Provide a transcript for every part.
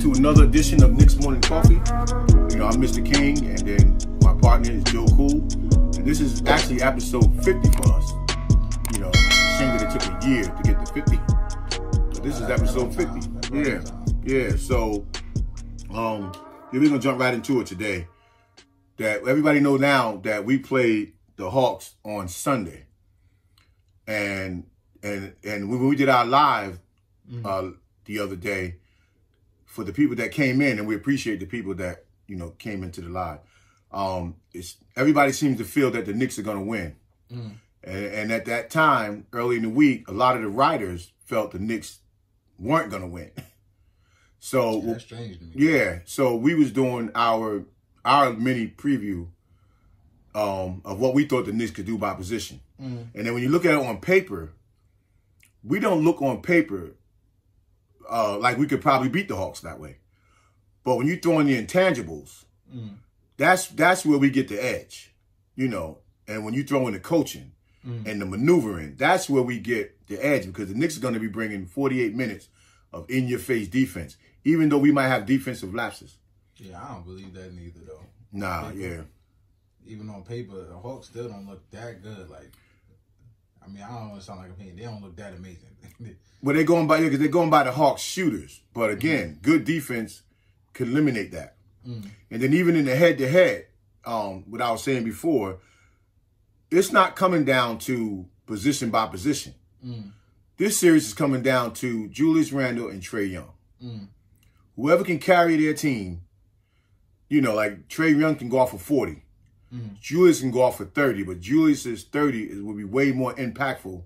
to another edition of Knicks Morning Coffee. You know, I'm Mr. King, and then my partner is Joe Cool. And this is actually episode 50 for us. You know, shame that it took a year to get to 50. But this is episode 50. Yeah. So, we're going to jump right into it today. That everybody know now that we played the Hawks on Sunday. And when we did our live the other day, for the people that came in, and we appreciate the people that, you know, came into the live, everybody seems to feel that the Knicks are going to win. And at that time, early in the week, a lot of the writers felt the Knicks weren't going to win. So that's strange to me. Yeah, so we was doing our mini preview of what we thought the Knicks could do by position. And then when you look at it on paper, we don't look on paper like we could probably beat the Hawks that way. But when you throw in the intangibles, that's where we get the edge, you know. And when you throw in the coaching and the maneuvering, that's where we get the edge, because the Knicks are going to be bringing 48 minutes of in-your-face defense, even though we might have defensive lapses. Yeah, I don't believe that neither, though. Nah, Even on paper, the Hawks still don't look that good. Like, I mean, I don't want to sound like a pain. They don't look that amazing. Well, they're going by the Hawks shooters. But again, good defense could eliminate that. And then even in the head-to-head, what I was saying before, it's not coming down to position by position. This series is coming down to Julius Randle and Trae Young. Whoever can carry their team, you know, like Trae Young can go off for 40. Julius can go off for 30, but Julius's 30 will be way more impactful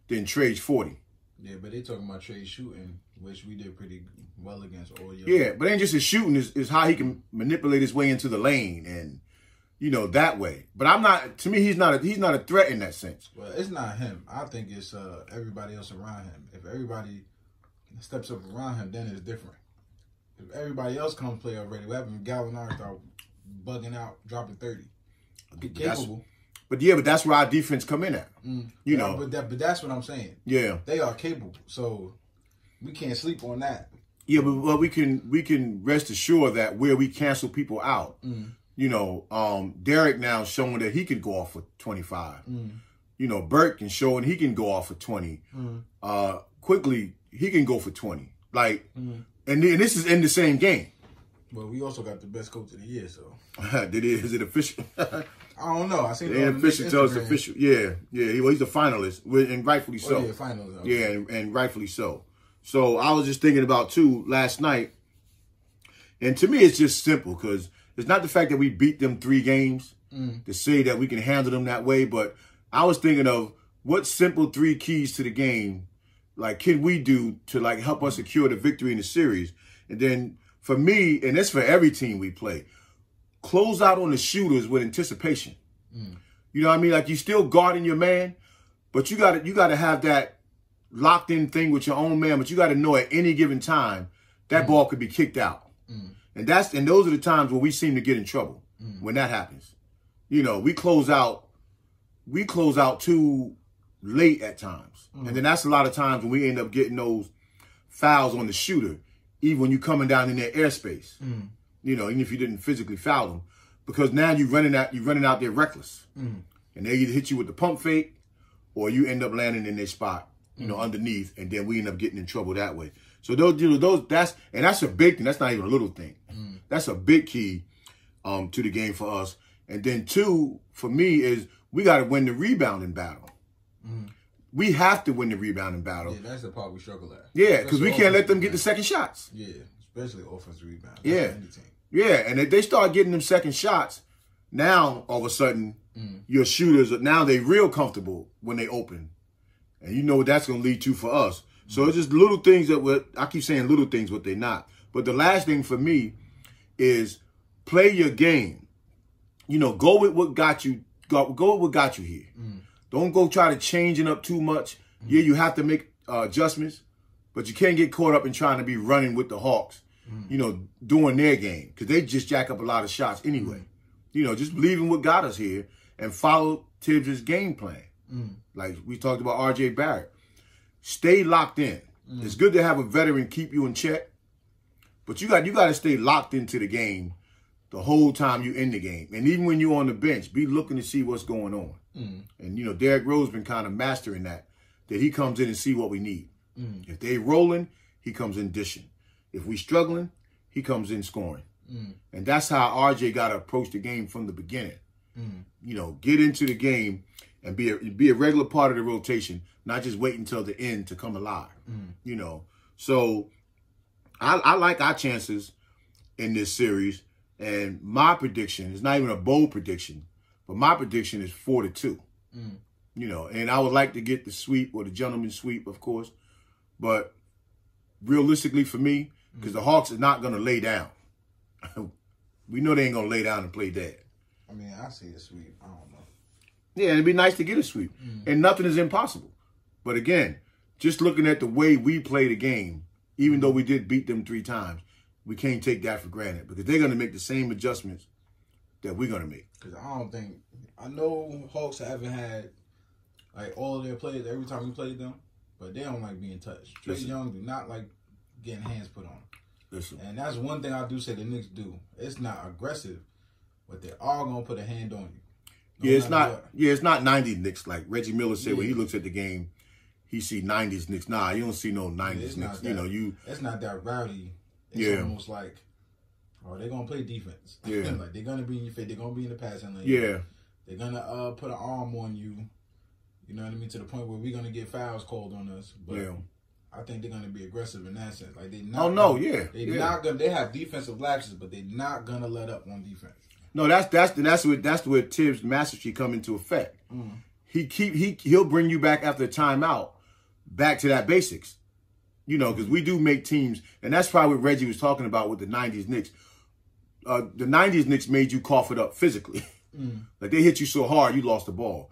than Trae's 40. Yeah, but they talking about Trae shooting, which we did pretty well against all year. Yeah, but ain't just his shooting, is how he can manipulate his way into the lane and, you know, that way. But to me, he's not a threat in that sense. Well, it's not him. I think it's everybody else around him. If everybody steps up around him, then it's different. If everybody else comes play already, what happened if Gallinari start bugging out, dropping 30? Capable. But that's where our defense come in at. You know. But that's what I'm saying. Yeah. They are capable. So we can't sleep on that. Yeah, but we can rest assured that where we cancel people out. You know, Derek now showing that he can go off for 25. You know, Burke can show and he can go off for 20. Quickly, he can go for 20. Like, and this is in the same game. Well, we also got the best coach of the year, so. Is it official? I don't know. I seen it on official tells us official. Yeah. He's a finalist, and rightfully so. Yeah, finalist. Okay. Yeah, and rightfully so. So I was just thinking about, too, last night, and to me it's just simple, because it's not the fact that we beat them 3 games to say that we can handle them that way, but I was thinking of what simple 3 keys to the game, like, can we do to, like, help us secure the victory in the series. And then for me, and that's for every team we play, close out on the shooters with anticipation. You know what I mean? Like, you still guarding your man, but you gotta have that locked in thing with your own man, but you gotta know at any given time that ball could be kicked out. And those are the times where we seem to get in trouble when that happens. You know, we close out too late at times. And then that's a lot of times when we end up getting those fouls on the shooter, even when you're coming down in their airspace. You know, even if you didn't physically foul them, because now you're running out there reckless, and they either hit you with the pump fake, or you end up landing in their spot, you know, underneath, and then we end up getting in trouble that way. So that's a big thing. That's not even a little thing. That's a big key to the game for us. And then 2, for me, is we got to win the rebounding battle. We have to win the rebounding battle. Yeah, that's the part we struggle at. Yeah, because we can't let them get the second shots. Yeah, especially offensive rebound. Yeah, and if they start getting them second shots, now all of a sudden your shooters now they real comfortable when they open, and you know what that's going to lead to for us. So it's just little things I keep saying little things, but they're not. But the last thing for me is play your game. You know, go with what got you. Go with what got you here. Don't go try to change it up too much. Yeah, you have to make adjustments, but you can't get caught up in trying to be running with the Hawks. You know, doing their game, because they just jack up a lot of shots anyway. You know, just believe in what got us here and follow Tibbs' game plan. Like we talked about R.J. Barrett. Stay locked in. It's good to have a veteran keep you in check, But you got to stay locked into the game the whole time you're in the game. And even when you're on the bench, be looking to see what's going on. And, you know, Derrick Rose been kind of mastering that he comes in and see what we need. If they rolling, he comes in dishing. If we struggling, he comes in scoring. And that's how RJ got to approach the game from the beginning. You know, get into the game and be a regular part of the rotation, not just wait until the end to come alive. You know, so I like our chances in this series. And my prediction is not even a bold prediction, but my prediction is 4-2. You know, and I would like to get the sweep or the gentleman's sweep, of course. But realistically for me, because the Hawks are not going to lay down. We know they ain't going to lay down and play dead. I mean, I see a sweep. I don't know. Yeah, it'd be nice to get a sweep. And nothing is impossible. But again, just looking at the way we play the game, even though we did beat them 3 times, we can't take that for granted because they're going to make the same adjustments that we're going to make. Because I know Hawks haven't had, like, all of their players every time we played them, but they don't like being touched. Trae Young do not like getting hands put on him. Listen. And that's one thing I do say the Knicks do. It's not aggressive, but they're all going to put a hand on you. Yeah, it's not. What. Yeah, it's not 90s Knicks like Reggie Miller said when he looks at the game. He see 90s Knicks. Nah, you don't see no 90s Knicks. You know, it's not that rowdy. It's almost like, oh, they're gonna play defense. Yeah, like they're gonna be in your face. They're gonna be in the passing lane. Yeah, they're gonna put an arm on you. You know what I mean? To the point where we're gonna get fouls called on us. But I think they're gonna be aggressive in that sense. Like they not. Oh no, they're not gonna. They have defensive lapses, but they're not gonna let up on defense. No, that's where Tibbs' mastery come into effect. He'll bring you back after a timeout, back to that basics. You know, because we do make teams, and that's probably what Reggie was talking about with the 90s Knicks. The 90s Knicks made you cough it up physically. Like they hit you so hard, you lost the ball.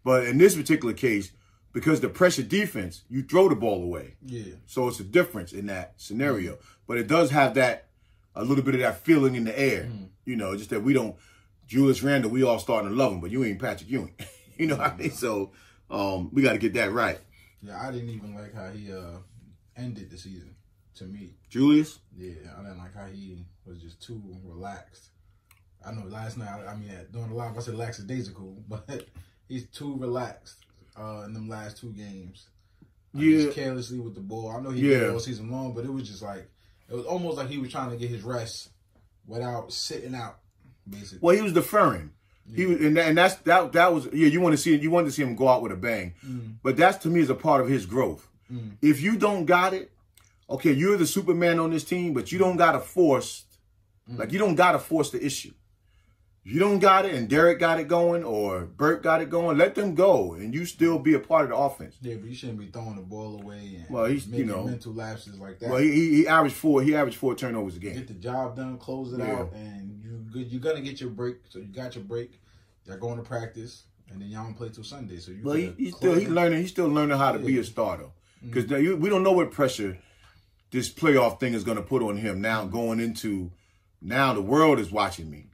But in this particular case, because the pressure defense, you throw the ball away. Yeah. So it's a difference in that scenario. But it does have that, a little bit of that feeling in the air. You know, just that we don't, Julius Randle, we all starting to love him, but you ain't Patrick Ewing. You know what I mean? So we got to get that right. Yeah, I didn't even like how he ended the season, to me. Julius? Yeah, I didn't like how he was just too relaxed. I know last night, during the live, I said lackadaisical, but he's too relaxed in them last 2 games. Just carelessly with the ball. I know he did all season long, but it was just like, it was almost like he was trying to get his rest without sitting out, basically. Well, he was deferring. He was, and that was you wanted to see him go out with a bang, but that's to me is a part of his growth. If you don't got it, okay, you're the Superman on this team, but you don't gotta force, like you don't gotta force the issue. You don't got it, and Derek got it going, or Burt got it going. Let them go, and you still be a part of the offense. Yeah, but you shouldn't be throwing the ball away and he's making mental lapses like that. Well, he averaged 4 turnovers a game. Get the job done, close it out, and you're gonna get your break. So you got your break. They're going to practice, and then y'all don't play till Sunday. So he's still learning how to be a starter, because we don't know what pressure this playoff thing is going to put on him now. Going into now, the world is watching me.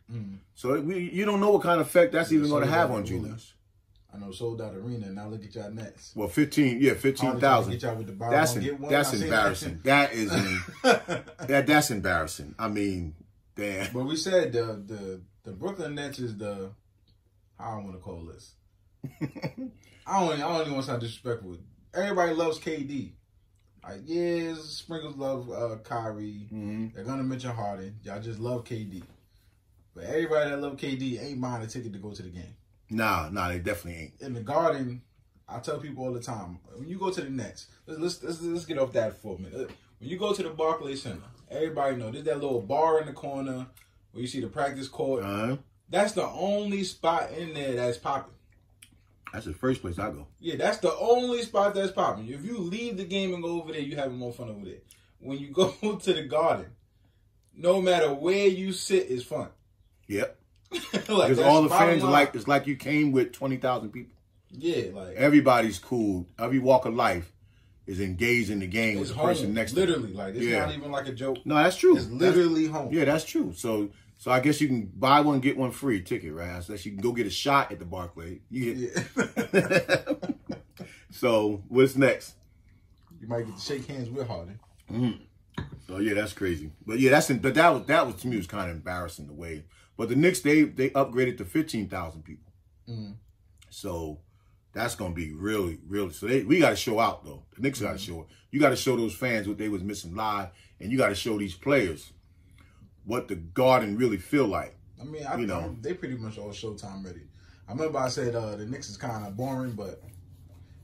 So you don't know what kind of effect that's even going to have on Julius. I know, sold out arena. Now look at y'all Nets. Well, 15,000. That's embarrassing. That is that's embarrassing. I mean, damn. But we said the Brooklyn Nets is the, I don't want to call this. I don't even want to sound disrespectful. Everybody loves KD. Like, Sprinkles love Kyrie. They're gonna mention Harden. Y'all just love KD. But everybody that love KD ain't buying a ticket to go to the game. Nah, they definitely ain't. In the Garden, I tell people all the time, when you go to the Nets, let's get off that for a minute. When you go to the Barclays Center, everybody know there's that little bar in the corner where you see the practice court. That's the only spot in there that's popping. That's the first place I go. Yeah, that's the only spot that's popping. If you leave the game and go over there, you having more fun over there. When you go to the Garden, no matter where you sit is fun. Yep. Because all the fans it's like you came with 20,000 people. Yeah, like everybody's cool. Every walk of life is engaged in the game with the person next to them. Literally, like it's not even like a joke. No, that's true. It's literally home. Yeah, that's true. So I guess you can buy one, get one free ticket, right? So you can go get a shot at the Barclays. So what's next? You might get to shake hands with Harden. So So yeah, that's crazy. But yeah, that was to me was kind of embarrassing the way. But the Knicks they upgraded to 15,000 people. So that's gonna be really. So we got to show out though. The Knicks got to show it. You got to show those fans what they was missing live, and you got to show these players what the Garden really feel like. I mean, they pretty much all Showtime ready. I remember I said the Knicks is kind of boring, but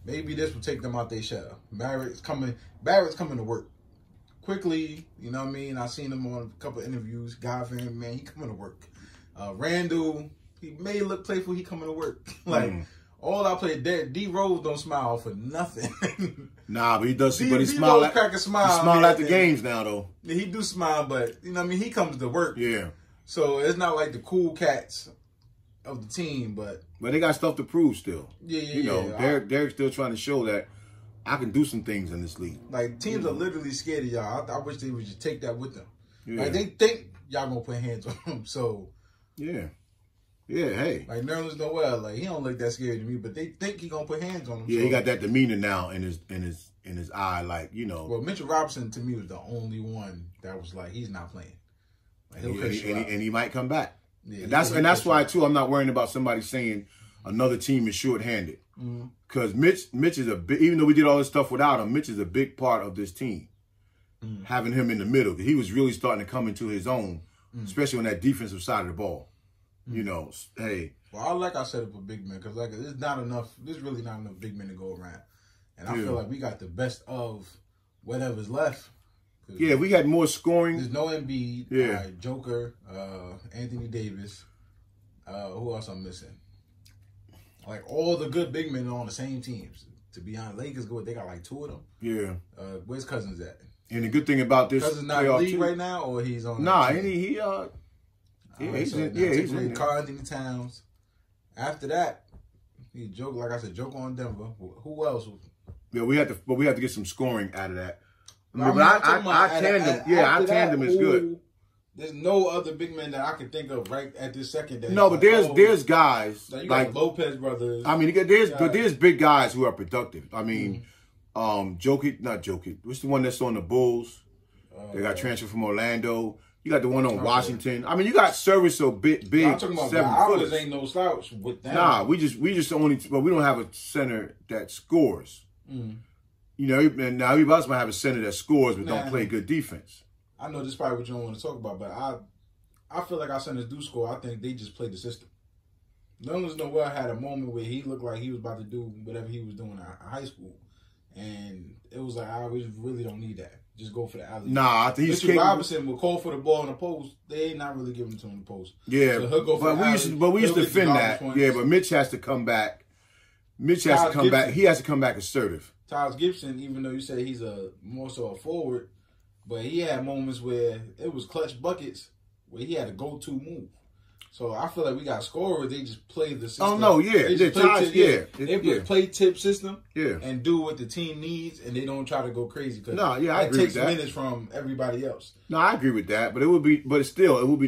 maybe this will take them out their shell. Barrett's coming to work quickly. You know what I mean? I've seen him on a couple of interviews. God fan, man, he coming to work. Randall, he may look playful. He coming to work. All I play, D Rose don't smile for nothing. Nah, but he does. But he smile at the games now, though. Yeah, he do smile, but you know what I mean. He comes to work. Yeah. So it's not like the cool cats of the team, but they got stuff to prove still. Yeah. You know, Derek's still trying to show that I can do some things in this league. Like teams are literally scared of y'all. I wish they would just take that with them. Yeah. Like they think y'all gonna put hands on them. So yeah. Hey. Like Nerlens Noel, like he don't look that scary to me, but they think he gonna put hands on him. Yeah, so he got that demeanor now in his eye, like you know. Well, Mitchell Robinson to me was the only one that was like he's not playing. Like, and he might come back. Yeah, and that's why too I'm not worrying about somebody saying another team is short-handed. Because Mitch is a big, even though we did all this stuff without him, Mitch is a big part of this team. Having him in the middle, he was really starting to come into his own, especially on that defensive side of the ball. You know, hey. Well, I like I set up a big man because like there's not enough. There's really not enough big men to go around, and I feel like we got the best of whatever's left. Yeah, we had more scoring. There's no Embiid. Yeah, Joker, Anthony Davis. Who else I'm missing? Like all the good big men are on the same teams. To be honest, Lakers go. They got like 2 of them. Yeah. Where's Cousins at? And the good thing about this, Cousins not in the league right now, or he's on. Nah, he's in Karl Anthony Towns. After that, he joke like I said, joke on Denver. Who else? Yeah, we have to get some scoring out of that. I tandem is good. There's no other big man that I can think of right at this second. No, but there's guys like Lopez brothers. I mean, there's big guys who are productive. I mean, Jokic. What's the one that's on the Bulls? They got transferred from Orlando. You got the one on Washington. I mean, you got service so big. I'm talking about 7-footers. Ain't no slouch with them. Nah, we just only, but we don't have a center that scores. You know, and now everybody else might have a center that scores but don't play good defense. I know this is probably what you don't want to talk about, but I feel like our centers do score. I think they just play the system. Nerlens Noel had a moment where he looked like he was about to do whatever he was doing in high school, and it was like, we really don't need that. Just go for the alley. Nah, I think Mitchell Robinson will call for the ball in the post. They not really giving it to him in the post. Yeah, so he'll go for we used to defend that. Yeah, but Mitch has to come back. He has to come back assertive. Taj Gibson, even though you say he's more so a forward, but he had moments where it was clutch buckets where he had a go-to move. So I feel like we got scorers. They just play the system. Oh no, yeah, they play tip system. Yeah, and do what the team needs, and they don't try to go crazy. I agree with that. Takes minutes from everybody else. No, I agree with that. But it would be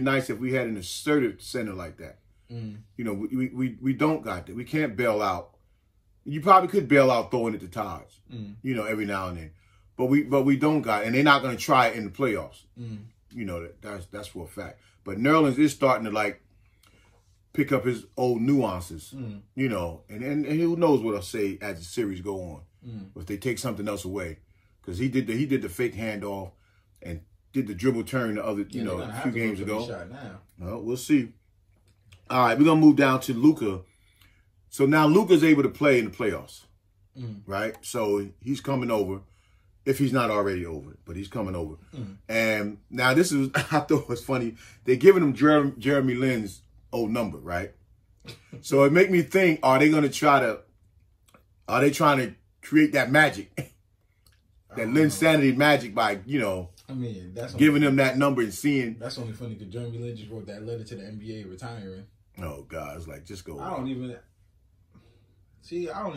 nice if we had an assertive center like that. You know, we don't got that. We can't bail out. You probably could bail out throwing it to Taj. You know, every now and then, but we don't got, and they're not going to try it in the playoffs. You know, that's for a fact. But Nerlens is starting to like pick up his old nuances, you know, and who knows what I'll say as the series go on, if they take something else away, because he did the fake handoff and did the dribble turn the other, a few games ago. Well, we'll see. All right, we're gonna move down to Luka. So now Luka's able to play in the playoffs, right? So he's coming over, if he's not already over, but he's coming over. And now this is, I thought it was funny. They're giving him Jeremy Lin's old number, right? So it make me think, are they trying to create that magic? That Lin Sanity magic by, that's giving him that number and seeing. That's only funny because Jeremy Lin just wrote that letter to the NBA retiring. Oh, God. It's like, just go. I don't even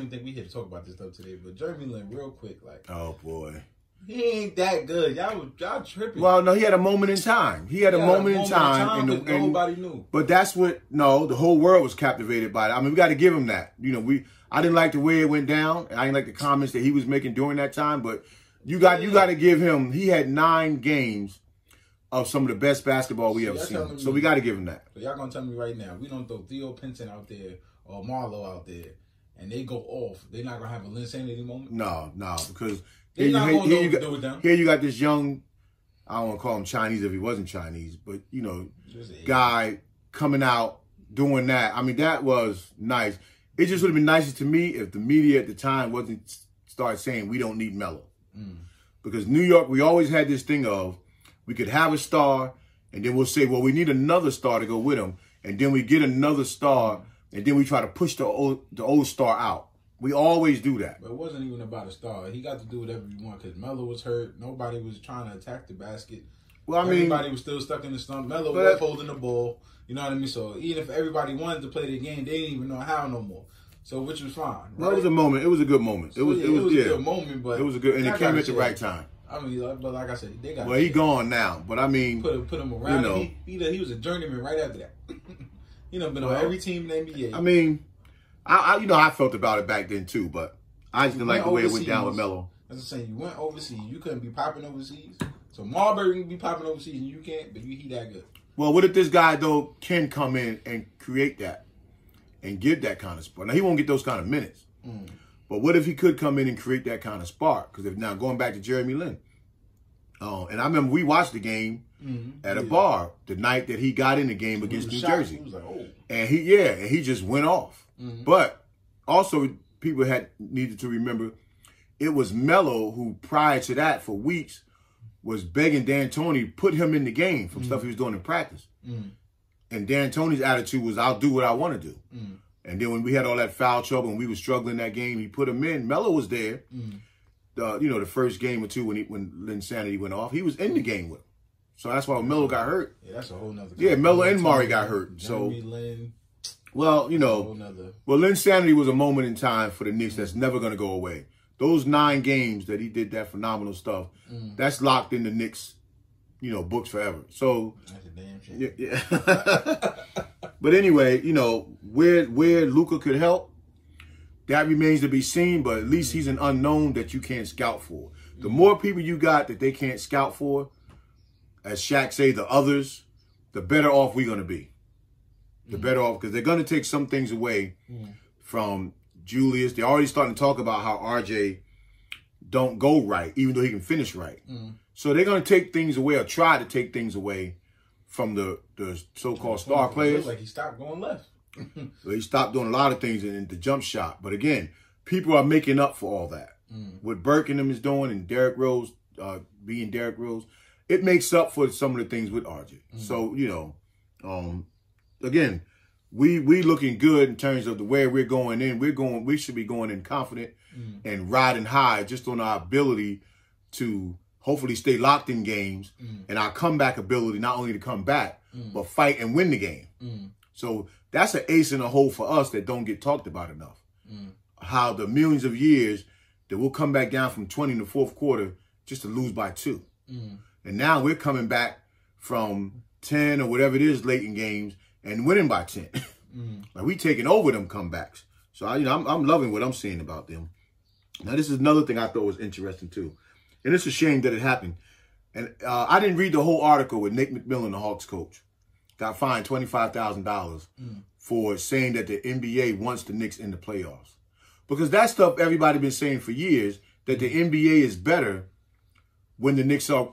think we here to talk about this stuff today, but Jeremy Lin, real quick, like. Oh, boy. He ain't that good. Y'all tripping. Well, no, he had a moment in time. He had a moment in time. And nobody knew. But that's the whole world was captivated by it. I mean, we got to give him that. I didn't like the way it went down. I didn't like the comments that he was making during that time, but You got to give him. He had 9 games of some of the best basketball we ever seen. So we got to give him that. So y'all gonna tell me right now, we don't throw Theo Pinson out there or Marlo out there, and they go off. They're not gonna have a Linsanity moment. No, because they're not gonna know what to do with them. Here you got this young, I don't want to call him Chinese if he wasn't Chinese, but guy coming out doing that. I mean, that was nice. It just would have been nicer to me if the media at the time wasn't start saying we don't need Melo. Because New York, we always had this thing of we could have a star and then we'll say, well, we need another star to go with him. And then we get another star and then we try to push the old star out. We always do that. But it wasn't even about a star. He got to do whatever he wanted because Melo was hurt. Nobody was trying to attack the basket. Well, I mean, everybody was still stuck in the stump. Melo was holding the ball. You know what I mean? So even if everybody wanted to play the game, they didn't even know how no more. So which was fine. Right? Well, it was a moment. It was a good moment. It was a good moment, but it was a good, and it came at the right time. I mean, but like I said, they got. Well, he gone now, but I mean, put him around. He was a journeyman right after that. He done been on every team in the NBA. I mean, I how I felt about it back then too, but I just didn't like the way it went down with Melo. As I'm saying, you went overseas. You couldn't be popping overseas. So Marbury can be popping overseas, and you can't. But he that good. Well, what if this guy though can come in and create that and give that kind of spark? Now he won't get those kind of minutes. But what if he could come in and create that kind of spark? Because if now going back to Jeremy Lin, and I remember we watched the game at a bar the night that he got in the game against New Jersey, he was like, oh. and he just went off. But also people needed to remember it was Melo who prior to that for weeks was begging D'Antoni put him in the game from stuff he was doing in practice, and D'Antoni's attitude was I'll do what I want to do. And then when we had all that foul trouble and we were struggling that game, he put him in. Melo was there. The first game or two when Linsanity went off, he was in the game with him. So that's why when Melo got hurt. Yeah, that's a whole nother. Yeah, Melo and Murray got hurt. Jeremy Lin. Well, Linsanity was a moment in time for the Knicks that's never going to go away. Those 9 games that he did that phenomenal stuff, that's locked in the Knicks, books forever. So that's a damn shame. Yeah. But anyway, where Luka could help, that remains to be seen, but at least he's an unknown that you can't scout for. The more people you got that they can't scout for, as Shaq say, the others, the better off we're going to be. The better off, because they're going to take some things away from Julius. They're already starting to talk about how RJ don't go right, even though he can finish right. So they're going to take things away or try to take things away from the so-called star players. Like he stopped going left. He stopped doing a lot of things in the jump shot. But again, people are making up for all that. What Burke and them is doing and Derrick Rose being Derrick Rose, it makes up for some of the things with RJ. So, again, we looking good in terms of the way we're going in. We should be going in confident and riding high just on our ability to hopefully stay locked in games and our comeback ability, not only to come back, but fight and win the game. So that's an ace in a hole for us that don't get talked about enough. How the millions of years that we'll come back down from 20 in the fourth quarter just to lose by 2. And now we're coming back from 10 or whatever it is late in games and winning by 10. Like we taking over them comebacks. So I'm loving what I'm seeing about them. Now this is another thing I thought was interesting too. And it's a shame that it happened. And I didn't read the whole article with Nick McMillan, the Hawks coach. Got fined $25,000 for saying that the NBA wants the Knicks in the playoffs. Because that stuff everybody been saying for years, that the NBA is better when the Knicks are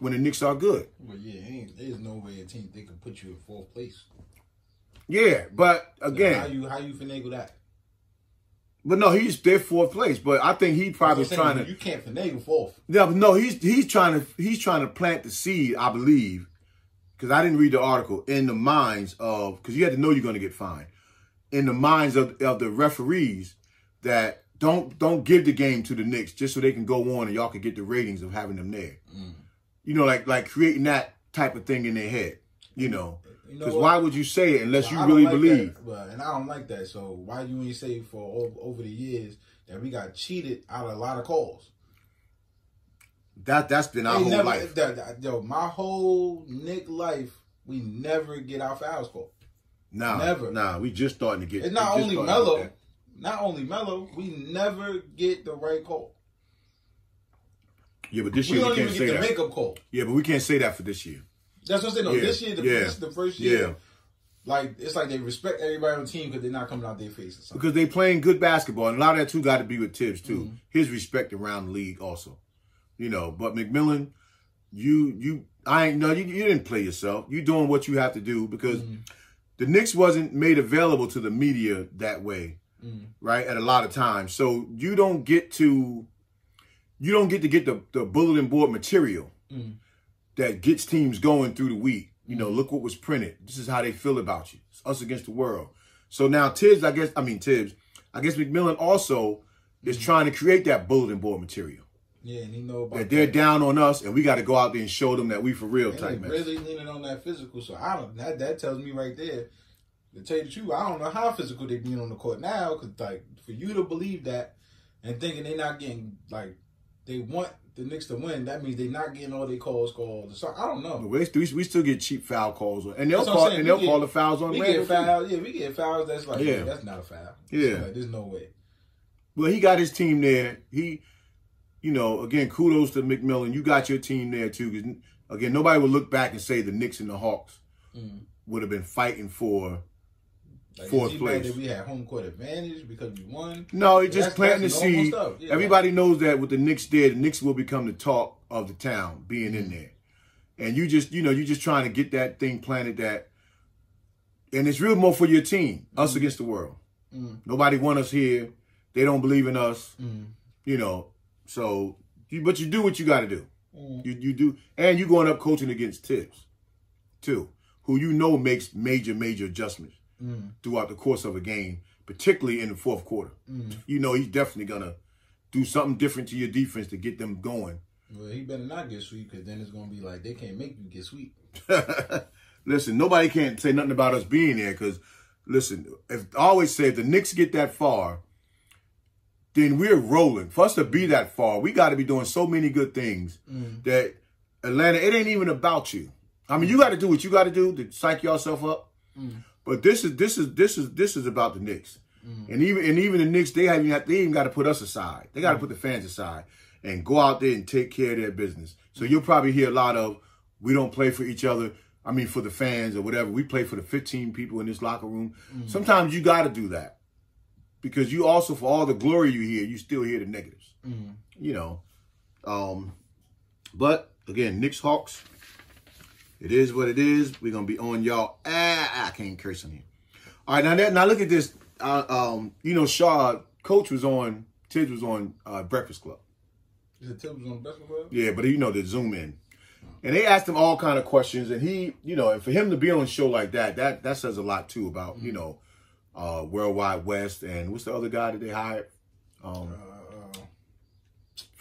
good. Well, yeah, there's no way a team they can put you in 4th place. Yeah, but again, so how you finagle that? But no, he's their 4th place. But I think he probably trying to. You can't finagle 4th. Yeah, but no, he's trying to plant the seed, I believe, because I didn't read the article, in the minds of, because you had to know you're going to get fined, in the minds of the referees that don't give the game to the Knicks just so they can go on and y'all can get the ratings of having them there. Like creating that type of thing in their head, Because why would you say it unless you really believe? And I don't like that. So why you ain't say for over the years that we got cheated out of a lot of calls? That's been our whole life. My whole Nick life, we never get our fouls called. Never. We just starting to get. It's not only Melo. Not only Melo, we never get the right call. Yeah, but this year we can't say that. We don't even get the makeup call. Yeah, but we can't say that for this year. That's what I'm saying. No, this year, the first year. Yeah. Like, it's like they respect everybody on the team because they're not coming out their face or something. Because they playing good basketball. And a lot of that, too, got to be with Tibbs, too. Mm-hmm. His respect around the league also. You know, but McMillan, you didn't play yourself. You doing what you have to do because the Knicks wasn't made available to the media that way, right, at a lot of times. So you don't get to get the bulletin board material that gets teams going through the week. You know, look what was printed. This is how they feel about you. It's us against the world. So now Tibbs, I guess McMillan also is trying to create that bulletin board material. Yeah, and he know about that they're down on us, and we got to go out there and show them that we for real type man. Really leaning on that physical. So that tells me right there. To tell you the truth, I don't know how physical they being on the court now. Because like for you to believe that and thinking they're not getting like they want the Knicks to win, that means they're not getting all their calls called. So I don't know. We still get cheap foul calls, and they'll call the fouls on. We get fouls. Yeah, we get fouls. That's like that's not a foul. Yeah, so like, there's no way. Well, he got his team there. You know, again, kudos to McMillan. You got your team there, too. Because, again, nobody would look back and say the Knicks and the Hawks would have been fighting for fourth place. That we had home court advantage because we won? No, it's just planting the seed. Yeah, everybody knows that what the Knicks did, the Knicks will become the talk of the town being in there. And you're just trying to get that thing planted that. And it's real more for your team, us against the world. Nobody want us here. They don't believe in us. You know. So, but you do what you got to do. You do. And you're going up coaching against Tibbs, too, who you know makes major adjustments throughout the course of a game, particularly in the fourth quarter. You know he's definitely going to do something different to your defense to get them going. Well, he better not get sweet because then it's going to be like they can't make you get sweet. Listen, nobody can't say nothing about us being there because, listen, I always say if the Knicks get that far, then we're rolling. For us to be that far, we got to be doing so many good things that Atlanta, it ain't even about you. I mean, you got to do what you got to do to psych yourself up. But this is about the Knicks. And even the Knicks, they even got to put us aside. They got to put the fans aside and go out there and take care of their business. So you'll probably hear a lot of, we don't play for each other. I mean, for the fans or whatever. We play for the 15 people in this locker room. Sometimes you got to do that. Because you also, for all the glory you hear, you still hear the negatives. You know. But, again, Knicks, Hawks, it is what it is. We're going to be on y'all. I can't curse on here. All right, now look at this. You know, Tibbs was on Breakfast Club. Is it Tibbs was on Breakfast Club? Yeah, but you know, the Zoom in. And they asked him all kind of questions. And he, you know, and for him to be on a show like that says a lot, too, about, you know, Worldwide West, and what's the other guy that they hired from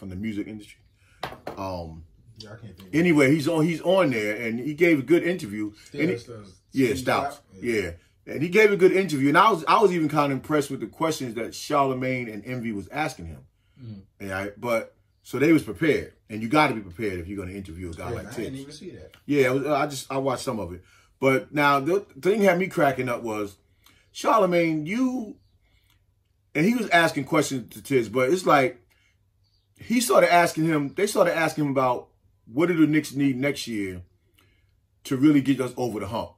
the music industry? Yeah, I can't think. Anyway, he's on there, and he gave a good interview. Stouts. Yeah, and he gave a good interview, and I was even kind of impressed with the questions that Charlemagne and Envy was asking him. But so they was prepared, and you got to be prepared if you're going to interview a guy like Tibbs. I didn't even see that. Yeah, I watched some of it, but now the thing had me cracking up was, Charlemagne, and he was asking questions to Tibbs, but it's like they started asking him about what do the Knicks need next year to really get us over the hump,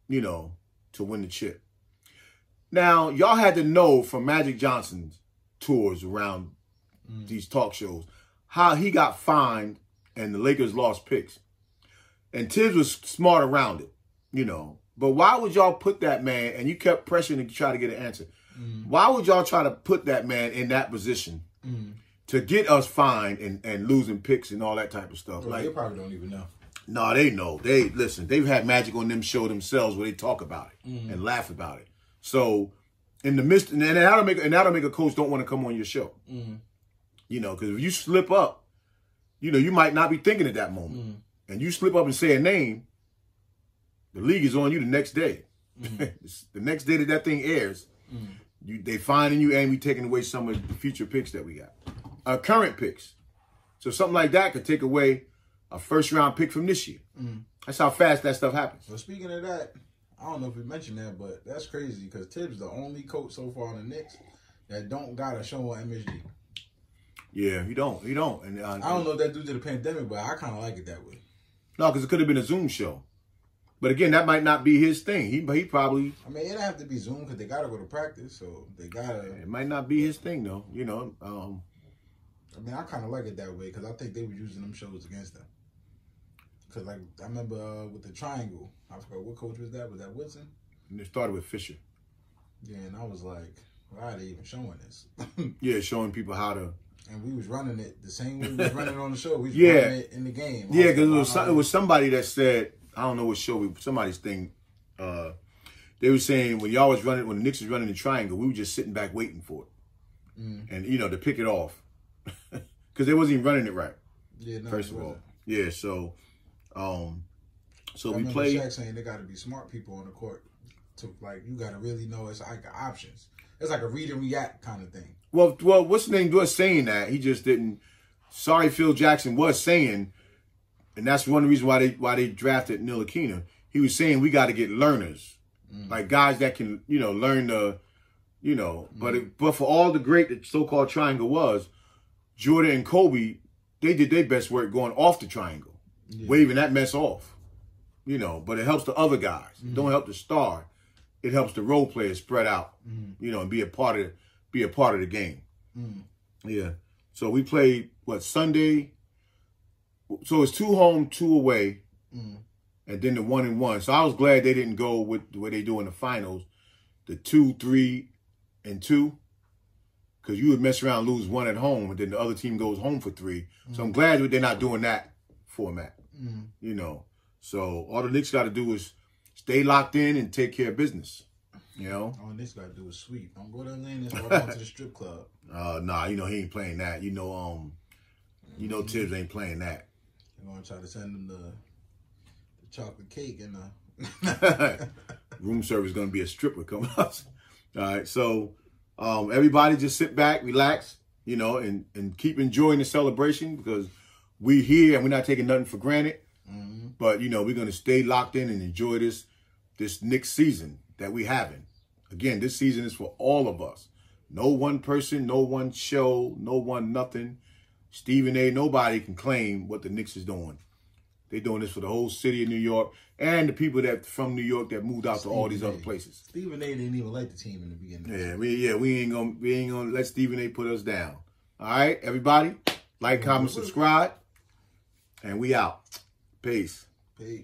you know, to win the chip. Now, y'all had to know from Magic Johnson's tours around these talk shows how he got fined and the Lakers lost picks. And Tibbs was smart around it, you know. But why would y'all put that man, and you kept pressuring to try to get an answer, why would y'all try to put that man in that position to get us fined and losing picks and all that type of stuff? Well, like, they probably don't even know. No, they know. Listen, they've had Magic on them show themselves where they talk about it and laugh about it. So, in the midst, and that'll make a coach don't want to come on your show. You know, because if you slip up, you know, you might not be thinking at that moment. And you slip up and say a name, the league is on you the next day. The next day that thing airs, they finding you and we taking away some of the future picks that we got. Current picks. So something like that could take away a first-round pick from this year. That's how fast that stuff happens. So speaking of that, I don't know if we mentioned that, but that's crazy because Tibbs is the only coach so far on the Knicks that don't got a show on MSG. Yeah, he don't. And I don't know if that's due to the pandemic, but I kind of like it that way. No, because it could have been a Zoom show. But again, that might not be his thing. He probably. I mean, it don't have to be Zoom because they gotta go to practice, so they gotta. It might not be his thing though. You know. I mean, I kind of like it that way because I think they were using them shows against them. Because like I remember with the triangle, I forgot what coach was that. Was that Woodson? And it started with Fisher. Yeah, and I was like, why are they even showing this? Yeah, showing people how to. And we was running it the same way we was running on the show. We was Yeah. running it in the game. Yeah, because it was somebody that said, I don't know what show, somebody's thing. They were saying when y'all was running, when the Knicks was running the triangle, we were just sitting back waiting for it. And, you know, to pick it off. Because they wasn't even running it right. Yeah, no, first of all. Yeah, so we played. played. Shaq saying they got to be smart people on the court. To like, you got to really know it's like options. It's like a read and react kind of thing. Well, what's the name was saying that. He just didn't. Sorry, Phil Jackson was saying, and that's one of the reasons why they drafted Ntilikina. He was saying we got to get learners, like guys that can, you know, learn the, you know. But for all the great the so-called triangle was, Jordan and Kobe, they did their best work going off the triangle, waving that mess off, you know. But it helps the other guys. It don't help the star. It helps the role players spread out, you know, and be a part of the game. Yeah. So we played Sunday. So it's 2 home, 2 away, and then the 1-1. So I was glad they didn't go with the way they do in the finals, the 2, 3, and 2, because you would mess around and lose 1 at home, and then the other team goes home for 3. So I'm glad that they're not doing that format. You know. So all the Knicks got to do is stay locked in and take care of business. You know? All Knicks got to do is sweep. Don't go to Atlanta and start going to the strip club. Nah, you know he ain't playing that. You know Tibbs ain't playing that. They're going to try to send them the chocolate cake and the... Room service is going to be a stripper coming up. All right, so everybody just sit back, relax, you know, and keep enjoying the celebration because we here and we're not taking nothing for granted. But, you know, we're going to stay locked in and enjoy this Knicks season that we having. Again, this season is for all of us. No one person, no one show, no one nothing. Stephen A., nobody can claim what the Knicks is doing. They're doing this for the whole city of New York and the people that from New York that moved out to all these other places. Stephen A. didn't even like the team in the beginning. We ain't gonna let Stephen A. put us down. All right, everybody, like, comment, subscribe, and we out. Peace. Peace.